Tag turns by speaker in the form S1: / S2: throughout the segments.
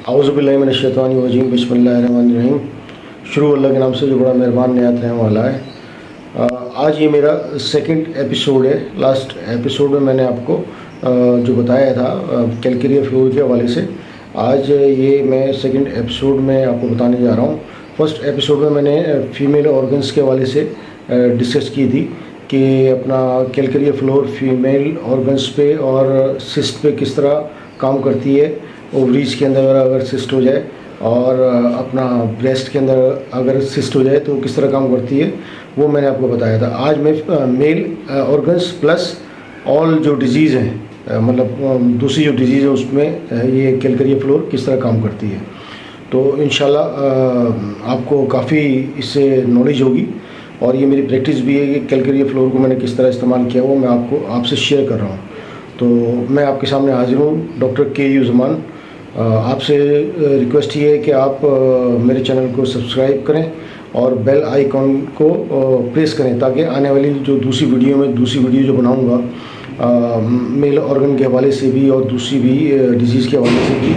S1: औज़ुबिल्लाहिमिनश्शैतानिर्रजीम बिस्मिल्लाहिर्रहमानिर्रहीम। शुरू अल्लाह के नाम से जो बड़ा मेहरबान निहायत रहने वाला है। आज ये मेरा सेकंड एपिसोड है। लास्ट एपिसोड में मैंने आपको जो बताया था कैलकेरिया फ्लोर के हवाले से, आज ये मैं सेकंड एपिसोड में आपको बताने जा रहा हूँ। फर्स्ट एपिसोड में मैंने फ़ीमेल ऑर्गन्स के हवाले से डिस्कस की थी कि अपना कैलकेरिया फ्लोर फीमेल ऑर्गन्स पे और सिस्ट पे किस तरह काम करती है। ओवरीज के अंदर अगर सिस्ट हो जाए और अपना ब्रेस्ट के अंदर अगर सिस्ट हो जाए तो किस तरह काम करती है, वो मैंने आपको बताया था। आज मैं मेल ऑर्गन्स प्लस ऑल जो डिजीज़ हैं, मतलब दूसरी जो डिजीज़ है उसमें ये कैलकेरिया फ्लोर किस तरह काम करती है। तो इंशाल्लाह आपको काफ़ी इससे नॉलेज होगी और ये मेरी प्रैक्टिस भी है कि कैलकेरिया फ्लोर को मैंने किस तरह इस्तेमाल किया वो मैं आपसे शेयर कर रहा हूँ। तो मैं आपके सामने हाजिर हूँ डॉक्टर के.यू. ज़मान। आपसे रिक्वेस्ट ये है कि आप मेरे चैनल को सब्सक्राइब करें और बेल आइकॉन को प्रेस करें ताकि आने वाली जो दूसरी वीडियो जो बनाऊंगा मेल ऑर्गन के हवाले से भी और दूसरी भी डिजीज़ के हवाले से भी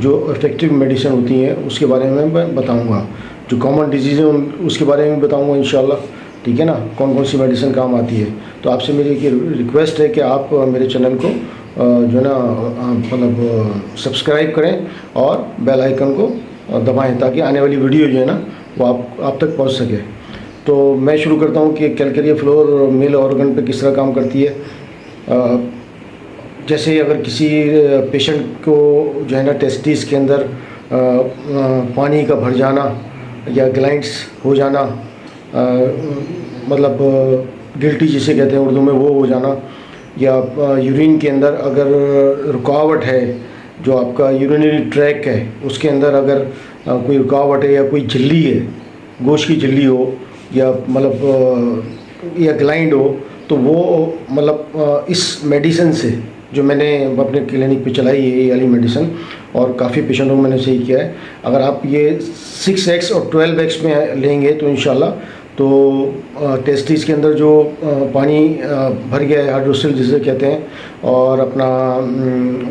S1: जो इफ़ेक्टिव मेडिसिन होती हैं उसके बारे में मैं बताऊंगा। जो कॉमन डिजीज़ है उसके बारे में बताऊंगा इंशाल्लाह, ठीक है ना, कौन कौन सी मेडिसिन काम आती है। तो आपसे मेरी एक रिक्वेस्ट है कि आप मेरे चैनल को जो है ना मतलब सब्सक्राइब करें और बेल आइकन को दबाएं ताकि आने वाली वीडियो जो है ना वो आप तक पहुंच सके। तो मैं शुरू करता हूं कि कैलकेरिया फ्लोर मेल ऑर्गन पे किस तरह काम करती है। जैसे अगर किसी पेशेंट को जो है ना टेस्टिस के अंदर पानी का भर जाना या ग्लैंड्स हो जाना, मतलब गिल्टी जिसे कहते हैं उर्दू में, वो हो जाना, या यूरिन के अंदर अगर रुकावट है, जो आपका यूरिनरी ट्रैक है उसके अंदर अगर कोई रुकावट है या कोई झिल्ली है, गोश्त की झिल्ली हो या मतलब या ग्लाइंड हो, तो वो मतलब इस मेडिसिन से जो मैंने अपने क्लिनिक पे चलाई है ये वाली मेडिसिन और काफ़ी पेशेंटों को मैंने सही किया है। अगर आप ये 6x और 12x में लेंगे तो इंशाल्लाह तो टेस्टिस के अंदर जो पानी भर गया है, हाइड्रोसिल जिसे कहते हैं, और अपना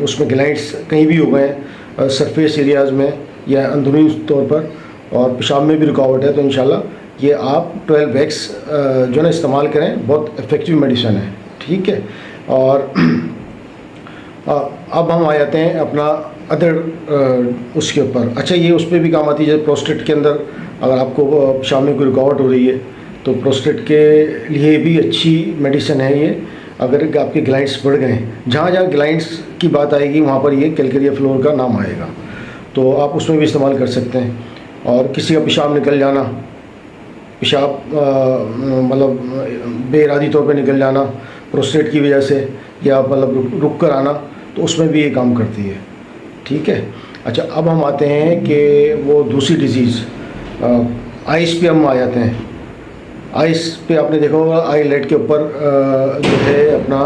S1: उसमें ग्लैंड्स कहीं भी हो गए सरफेस एरियाज़ में या अंदरूनी तौर पर, और पेशाब में भी रुकावट है, तो इंशाल्लाह ये आप 12x जो है ना इस्तेमाल करें। बहुत इफ़ेक्टिव मेडिसिन है, ठीक है। और अब हम आ जाते हैं अपना अदर उसके ऊपर। अच्छा, ये उस पर भी काम आती है। जैसे प्रोस्टेट के अंदर अगर आपको पेशाब में कोई रुकावट हो रही है तो प्रोस्टेट के लिए भी अच्छी मेडिसिन है ये। अगर आपके ग्लैंड्स बढ़ गए, जहाँ ग्लैंड्स की बात आएगी वहाँ पर ये कैलकेरिया फ्लोर का नाम आएगा, तो आप उसमें भी इस्तेमाल कर सकते हैं। और किसी का पेशाब निकल जाना, पेशाब मतलब बेइरादी तौर पे निकल जाना प्रोस्टेट की वजह से, या मतलब रुक कर आना, तो उसमें भी ये काम करती है, ठीक है। अच्छा, अब हम आते हैं कि वो दूसरी डिजीज़ आइस पे हम आ जाते हैं। आइस पे आपने देखा होगा आईलेट के ऊपर जो है अपना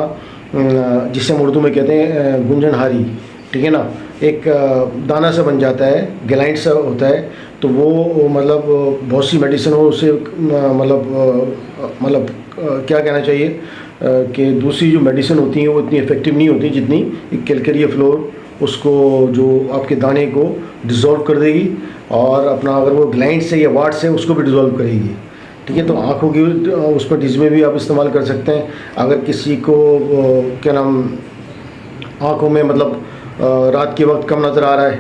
S1: जिसे हम उर्दू में कहते हैं गुंजनहारी, ठीक है ना, एक दाना सा बन जाता है, ग्लैंड सा होता है, तो वो मतलब बहुत सी मेडिसिन हो उससे मतलब क्या कहना चाहिए कि दूसरी जो मेडिसिन होती हैं वो इतनी इफ़ेक्टिव नहीं होती जितनी कैलकेरिया फ्लोर उसको जो आपके दाने को डिज़ोल्व कर देगी और अपना अगर वो ग्लैंड से या वाट से उसको भी डिज़ोल्व करेगी, ठीक है। तो आँखों की उस पर डिज़ में भी आप इस्तेमाल कर सकते हैं। अगर किसी को क्या नाम आँखों में मतलब रात के वक्त कम नज़र आ रहा है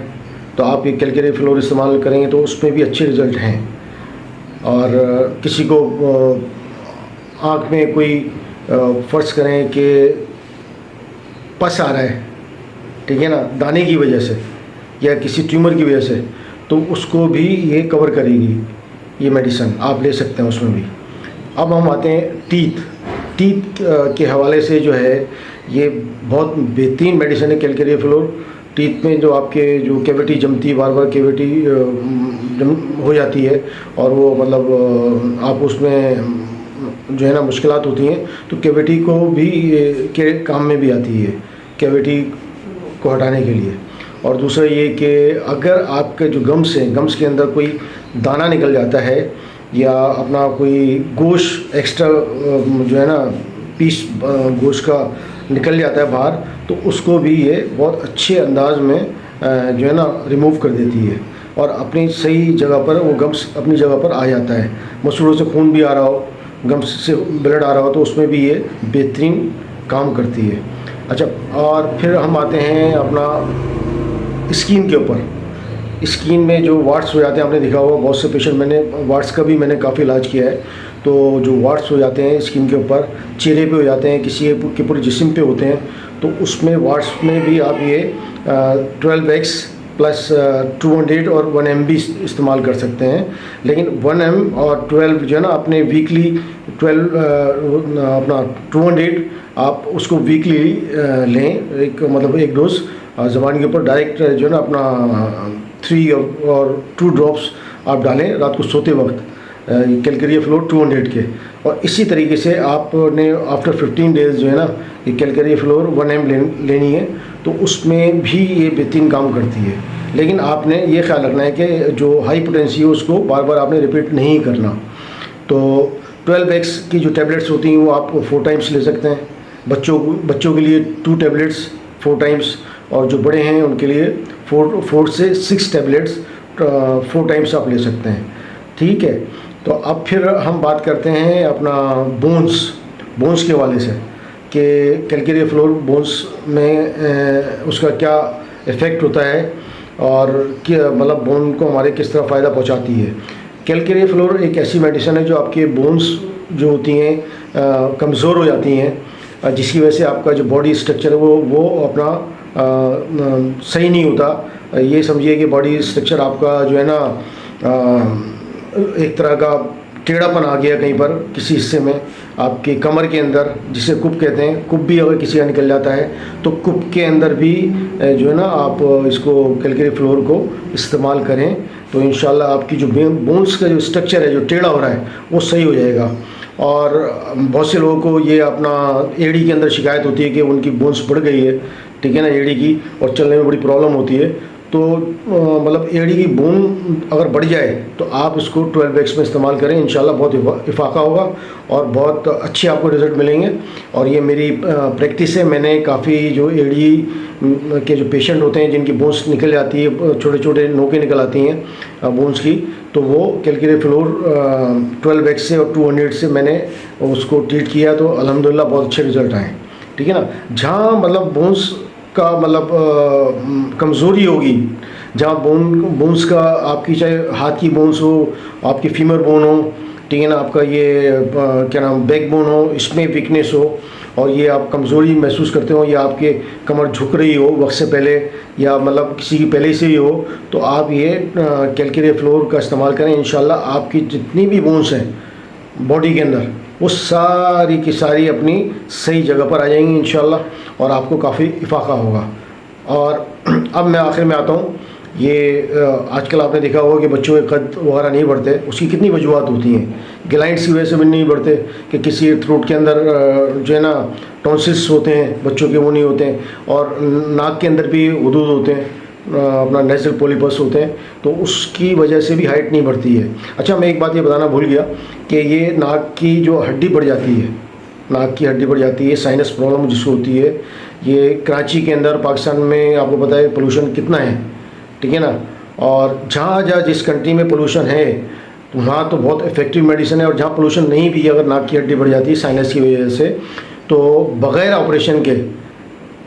S1: तो आप ये कैलकेरिया फ्लोर इस्तेमाल करेंगे तो उसमें भी अच्छे रिज़ल्ट हैं। और किसी को आँख में कोई फ़र्ज़ करें कि पस आ रहा है, ठीक है ना, दाने की वजह से या किसी ट्यूमर की वजह से, तो उसको भी ये कवर करेगी ये मेडिसिन, आप ले सकते हैं उसमें भी। अब हम आते हैं टीथ के हवाले से जो है ये बहुत बेहतरीन मेडिसिन है कैलकेरिया फ्लोर। टीथ में जो आपके जो कैविटी जमती है, बार बार कैविटी हो जाती है और वो मतलब आप उसमें जो है ना मुश्किलात होती हैं, तो कैविटी को भी के काम में भी आती है कैविटी को हटाने के लिए। और दूसरा ये कि अगर आपके जो गम्स हैं, गम्स के अंदर कोई दाना निकल जाता है या अपना कोई गोश्त एक्स्ट्रा जो है ना पीस गोश्त का निकल जाता है बाहर, तो उसको भी ये बहुत अच्छे अंदाज में जो है ना रिमूव कर देती है और अपनी सही जगह पर वो गम्स अपनी जगह पर आ जाता है। मसूड़ों से खून भी आ रहा हो, गम्स से ब्लड आ रहा हो, तो उसमें भी ये बेहतरीन काम करती है। अच्छा, और फिर हम आते हैं अपना स्किन के ऊपर। स्किन में जो वार्ड्स हो जाते हैं, आपने देखा होगा बहुत से पेशेंट, मैंने वार्ड्स का भी मैंने काफ़ी इलाज किया है। तो जो वार्ड्स हो जाते हैं स्किन के ऊपर, चेहरे पे हो जाते हैं, किसी के पूरे जिस्म पे होते हैं, तो उसमें वार्ड्स में भी आप ये 12x प्लस 200 और 1 mb इस्तेमाल कर सकते हैं। लेकिन 1 m और 12 जो है ना, अपने वीकली 12 अपना 200 आप उसको वीकली लें, एक मतलब एक डोज ज़बान के ऊपर डायरेक्ट जो है ना अपना 3 और 2 ड्रॉप्स आप डालें रात को सोते वक्त, कैलकेरिया फ्लोर 200 के। और इसी तरीके से आपने आफ्टर 15 डेज़ जो है ना ये कैलकेरिया फ्लोर 1 m लेनी है, तो उसमें भी ये बेहतरीन काम करती है। लेकिन आपने ये ख्याल रखना है कि जो हाई पोटेंसी है उसको बार बार आपने रिपीट नहीं करना। तो 12x की जो टैबलेट्स होती हैं वो आप 4 टाइम्स ले सकते हैं। बच्चों के लिए 2 टैबलेट्स 4 टाइम्स, और जो बड़े हैं उनके लिए 4 से 6 टैबलेट्स 4 टाइम्स आप ले सकते हैं। ठीक है, तो अब फिर हम बात करते हैं अपना बोन्स के हवाले से कि कैलकेरिया फ्लोर बोन्स में उसका क्या इफ़ेक्ट होता है और क्या मतलब बोन को हमारे किस तरह फ़ायदा पहुंचाती है। कैलकेरिया फ्लोर एक ऐसी मेडिसिन है जो आपके बोन्स जो होती हैं कमज़ोर हो जाती हैं, जिसकी वजह से आपका जो बॉडी स्ट्रक्चर है वो अपना सही नहीं होता। ये समझिए कि बॉडी स्ट्रक्चर आपका जो है ना एक तरह का टेढ़ापन आ गया कहीं पर किसी हिस्से में, आपके कमर के अंदर, जिसे कुप कहते हैं। कुप भी अगर किसी का निकल जाता है तो कुप के अंदर भी जो है ना आप इसको कैलकेरिया फ्लोर को इस्तेमाल करें, तो इंशाल्लाह आपकी जो बोन्स का जो स्ट्रक्चर है जो टेढ़ा हो रहा है वो सही हो जाएगा। और बहुत से लोगों को ये अपना एड़ी के अंदर शिकायत होती है कि उनकी बोन्स बढ़ गई है, ठीक है ना, एड़ी की, और चलने में बड़ी प्रॉब्लम होती है। तो मतलब एड़ी की बोन अगर बढ़ जाए तो आप इसको 12x में इस्तेमाल करें, इंशाल्लाह बहुत इफाका होगा और बहुत अच्छे आपको रिज़ल्ट मिलेंगे। और ये मेरी प्रैक्टिस है। मैंने काफ़ी जो एड़ी के जो पेशेंट होते हैं जिनकी बोन्स निकल जाती है, छोटे छोटे नोकें निकल आती हैं बोन्स की, तो वो कैलकेरिया फ्लोर 12x से और 200 से मैंने उसको ट्रीट किया, तो अल्हम्दुलिल्लाह बहुत अच्छे रिज़ल्ट आए। ठीक है ना। जहाँ मतलब बोन्स का मतलब कमज़ोरी होगी, जहाँ बोन्स का आपकी चाहे हाथ की बोन्स हो, आपकी फीमर बोन हो, ठीक है ना, आपका ये क्या नाम बैक बोन हो, इसमें वीकनेस हो और ये आप कमज़ोरी महसूस करते हो, या आपके कमर झुक रही हो वक्त से पहले, या मतलब किसी की पहले से ही हो, तो आप ये कैलकेरिया फ्लोर का इस्तेमाल करें। इंशाल्लाह आपकी जितनी भी बोन्स हैं बॉडी के अंदर वो सारी की सारी अपनी सही जगह पर आ जाएंगी इंशाल्लाह, और आपको काफ़ी इफाका होगा। और अब मैं आखिर में आता हूँ। ये आजकल आपने देखा होगा कि बच्चों के कद वगैरह नहीं बढ़ते, उसकी कितनी वजूहत होती हैं। ग्लाइंड्स की वजह से भी नहीं बढ़ते कि किसी थ्रोट के अंदर जो है ना टॉन्सिल्स होते हैं बच्चों के, वो नहीं होते हैं, और नाक के अंदर भी हुदूद होते हैं, अपना नेज़ल पॉलिपस होते हैं, तो उसकी वजह से भी हाइट नहीं बढ़ती है। अच्छा, मैं एक बात ये बताना भूल गया कि ये नाक की जो हड्डी बढ़ जाती है, नाक की हड्डी बढ़ जाती है, साइनस प्रॉब्लम जिसको होती है, ये कराची के अंदर, पाकिस्तान में आपको पता है पोल्यूशन कितना है, ठीक है ना, और जहाँ जिस कंट्री में पोल्यूशन है वहाँ तो बहुत इफ़ेक्टिव मेडिसिन है, और जहाँ पोल्यूशन नहीं भी, अगर नाक की हड्डी बढ़ जाती है साइनस की वजह से, तो बग़ैर ऑपरेशन के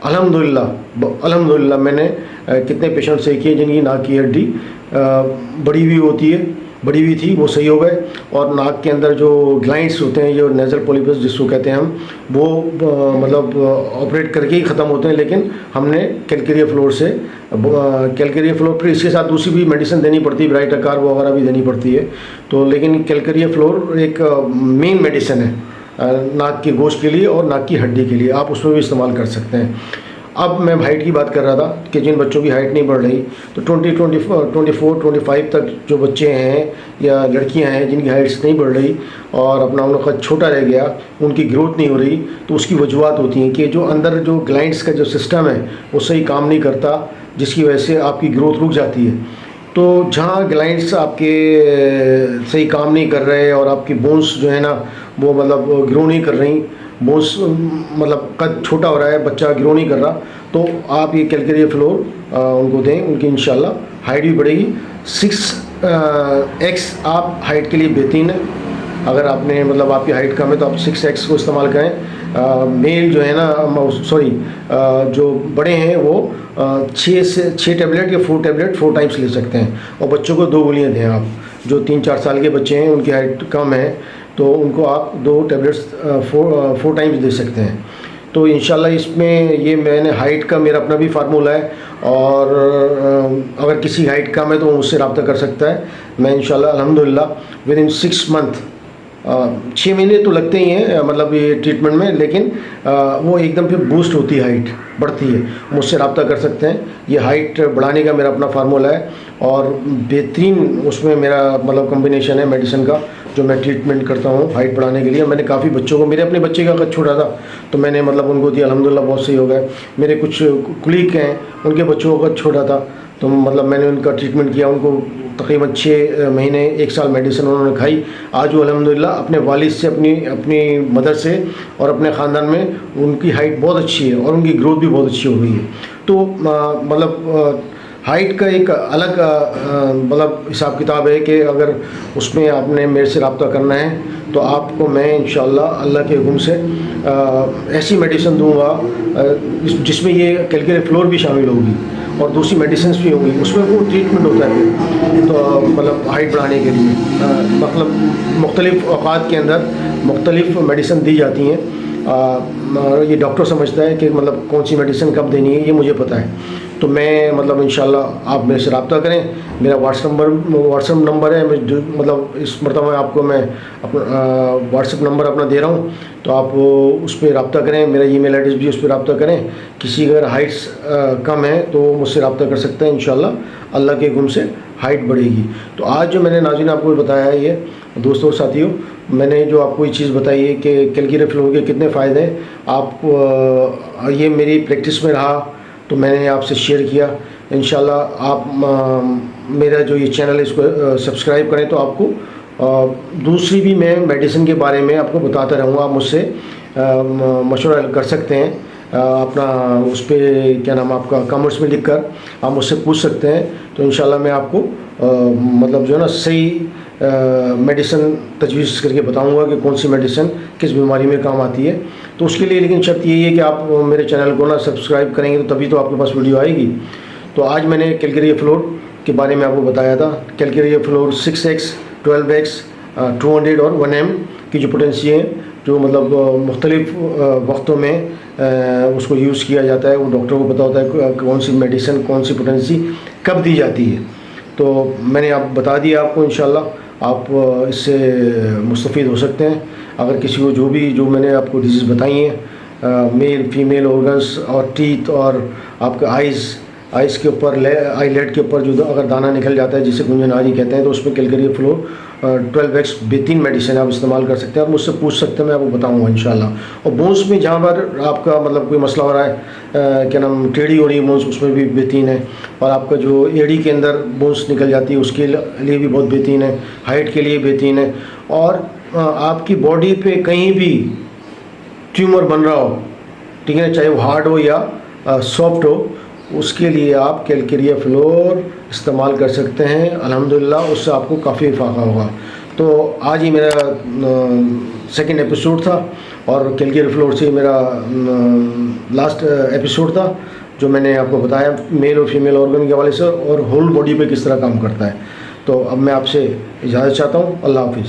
S1: अल्हम्दुलिल्लाह मैंने कितने पेशेंट सही किए जिनकी नाक की हड्डी बड़ी हुई थी, वो सही हो गए। और नाक के अंदर जो ग्लाइंड्स होते हैं, जो नेज़ल पॉलिपस जिसको कहते हैं हम, वो मतलब ऑपरेट करके ही ख़त्म होते हैं। लेकिन हमने कैलकेरिया फ्लोर से फिर इसके साथ दूसरी भी मेडिसिन देनी पड़ती है, ब्राइटाकार वगैरह भी देनी पड़ती है। तो लेकिन कैलकेरिया फ्लोर एक मेन मेडिसिन है नाक के गोश्त के लिए और नाक की हड्डी के लिए, आप उसमें भी इस्तेमाल कर सकते हैं। अब मैं हाइट की बात कर रहा था कि जिन बच्चों की हाइट नहीं बढ़ रही, तो 24-25 तक जो बच्चे हैं या लड़कियां हैं जिनकी हाइट्स नहीं बढ़ रही और अपना उनका छोटा रह गया, उनकी ग्रोथ नहीं हो रही, तो उसकी वजूहत होती हैं कि जो अंदर जो ग्लैंड्स का जो सिस्टम है वो सही काम नहीं करता, जिसकी वजह से आपकी ग्रोथ रुक जाती है। तो जहाँ ग्लैंड्स आपके सही काम नहीं कर रहे और आपकी बोन्स जो है ना वो मतलब ग्रो नहीं कर रही, बोन्स मतलब कद छोटा हो रहा है, बच्चा ग्रो नहीं कर रहा, तो आप ये कैलकेरिया फ्लोर उनको दें, उनकी इंशाल्लाह हाइट भी बढ़ेगी। 6x आप हाइट के लिए बेहतरीन है। अगर आपने मतलब आपकी हाइट कम है तो आप 6x को इस्तेमाल करें। मेल जो है ना, सॉरी, जो बड़े हैं वो 6 टैबलेट या 4 टैबलेट 4 टाइम्स ले सकते हैं, और बच्चों को 2 गोलियां दें। आप जो 3-4 साल के बच्चे हैं, उनकी हाइट कम है, तो उनको आप 2 टैबलेट्स 4 टाइम्स दे सकते हैं। तो इंशाल्लाह इसमें ये मैंने हाइट का मेरा अपना भी फार्मूला है, और अगर किसी हाइट कम है तो मुझसे रब्ता कर सकता है। मैं इंशाल्लाह अल्हम्दुलिल्लाह विद इन 6 मंथ, 6 महीने तो लगते ही हैं मतलब ये ट्रीटमेंट में, लेकिन वो एकदम फिर बूस्ट होती है, हाइट बढ़ती है। मुझसे रब्ता कर सकते हैं। ये हाइट बढ़ाने का मेरा अपना फार्मूला है, और बेहतरीन उसमें मेरा मतलब कॉम्बिनेशन है मेडिसिन का, जो मैं ट्रीटमेंट करता हूँ हाइट बढ़ाने के लिए। मैंने काफ़ी बच्चों को, मेरे अपने बच्चे का कद छोटा था तो मैंने मतलब उनको दिया, अल्हम्दुलिल्लाह बहुत सही हो गए। मेरे कुछ कुलीग हैं, उनके बच्चों का कद छोटा था, तो मतलब मैंने उनका ट्रीटमेंट किया। उनको तकरीबन 6 महीने 1 साल मेडिसिन उन्होंने खाई। आज वो अल्हम्दुलिल्लाह अपने वालिद से, अपनी मदर से और अपने ख़ानदान में उनकी हाइट बहुत अच्छी है, और उनकी ग्रोथ भी बहुत अच्छी हो गई है। तो मतलब हाइट का एक अलग मतलब हिसाब किताब है कि अगर उसमें आपने मेरे से रब्ता करना है तो आपको मैं इंशाल्लाह अल्लाह के हुक्म से ऐसी मेडिसिन दूंगा जिसमें ये कैलकेरिया फ्लोर भी शामिल होगी, और दूसरी मेडिसिन भी होंगी। उसमें वो ट्रीटमेंट होता है, तो मतलब हाइट बढ़ाने के लिए मतलब मुख्तलिफ़ औक़ात के अंदर मुख्तलिफ़ मेडिसिन दी जाती हैं। ये डॉक्टर समझता है कि मतलब कौन सी मेडिसिन कब देनी है, ये मुझे पता है। तो मैं मतलब इंशाल्लाह आप मेरे से रब्ता करें। मेरा व्हाट्सअप नंबर है, मैं जो मतलब इस मरतबा आपको मैं अपना व्हाट्सअप नंबर अपना दे रहा हूँ, तो आप उस पर रब्ता करें। मेरा ईमेल एड्रेस भी उस पर रब्ता करें। किसी अगर हाइट्स कम है तो मुझसे रब्ता कर सकते हैं। इंशाल्लाह अल्लाह के हुक्म से हाइट बढ़ेगी। तो आज जो मैंने नाज़रीन आपको बताया है, ये दोस्तों और साथियों, मैंने जो आपको ये चीज़ बताई है कि कैलकेरिया फ्लोर के कितने फ़ायदे हैं, आपको ये मेरी प्रैक्टिस में रहा तो मैंने आपसे शेयर किया। इंशाल्लाह आप मेरा जो ये चैनल है इसको सब्सक्राइब करें, तो आपको दूसरी भी मैं मेडिसिन के बारे में आपको बताता रहूँगा। आप मुझसे मशवरा कर सकते हैं, अपना उस पर क्या नाम आपका कमेंट्स में लिखकर आप मुझसे पूछ सकते हैं। तो इंशाल्लाह मैं आपको मतलब जो है ना सही मेडिसिन तजवीज़ करके बताऊंगा कि कौन सी मेडिसिन किस बीमारी में काम आती है। तो उसके लिए लेकिन शर्त यही है कि आप मेरे चैनल को ना सब्सक्राइब करेंगे, तो तभी तो आपके पास वीडियो आएगी। तो आज मैंने कैलकेरिया फ्लोर के बारे में आपको बताया था। कैलकेरिया फ्लोर 6x, 12x, 200 और 1M की जो पोटेंसी है, जो मतलब मुख्तलिफ़ वक्तों में उसको यूज़ किया जाता है। वो डॉक्टर को पता होता है कौन सी मेडिसिन, कौन सी पोटेंसी कब दी जाती है। तो मैंने आप बता दिया आपको, इंशाल्लाह आप इससे मुस्तफ़ीद हो सकते हैं। अगर किसी को जो मैंने आपको डिजीज़ बताई हैं, मेल फीमेल ऑर्गन्स और टीथ और आपका आइज़ के ऊपर, आईलेट के ऊपर जो अगर दाना निकल जाता है जिसे गुंजनारी कहते हैं, तो उसमें कैलकेरिया फ्लोर 12x बेहतरीन मेडिसिन आप इस्तेमाल कर सकते हैं, और मुझसे पूछ सकते हैं, मैं आपको बताऊंगा इंशाल्लाह। और बोन्स में जहाँ पर आपका मतलब कोई मसला हो रहा है, क्या नाम टेढ़ी हो रही है बोन्स, उसमें भी बेहतरीन है। और आपका जो एड़ी के अंदर बोन्स निकल जाती है उसके लिए भी बहुत बेहतरीन है, हाइट के लिए बेहतरीन है। और आपकी बॉडी पे कहीं भी ट्यूमर बन रहा हो, ठीक है, चाहे वो हार्ड हो या सॉफ्ट हो, उसके लिए आप कैलकेरिया फ्लोर इस्तेमाल कर सकते हैं। अल्हम्दुलिल्लाह उससे आपको काफ़ी फ़ायदा होगा। तो आज ही मेरा सेकंड एपिसोड था, और कैलकेरिया फ्लोर से मेरा लास्ट एपिसोड था, जो मैंने आपको बताया मेल और फीमेल ऑर्गन के हवाले से, और होल बॉडी पे किस तरह काम करता है। तो अब मैं आपसे इजाज़त चाहता हूँ। अल्लाह हाफिज़।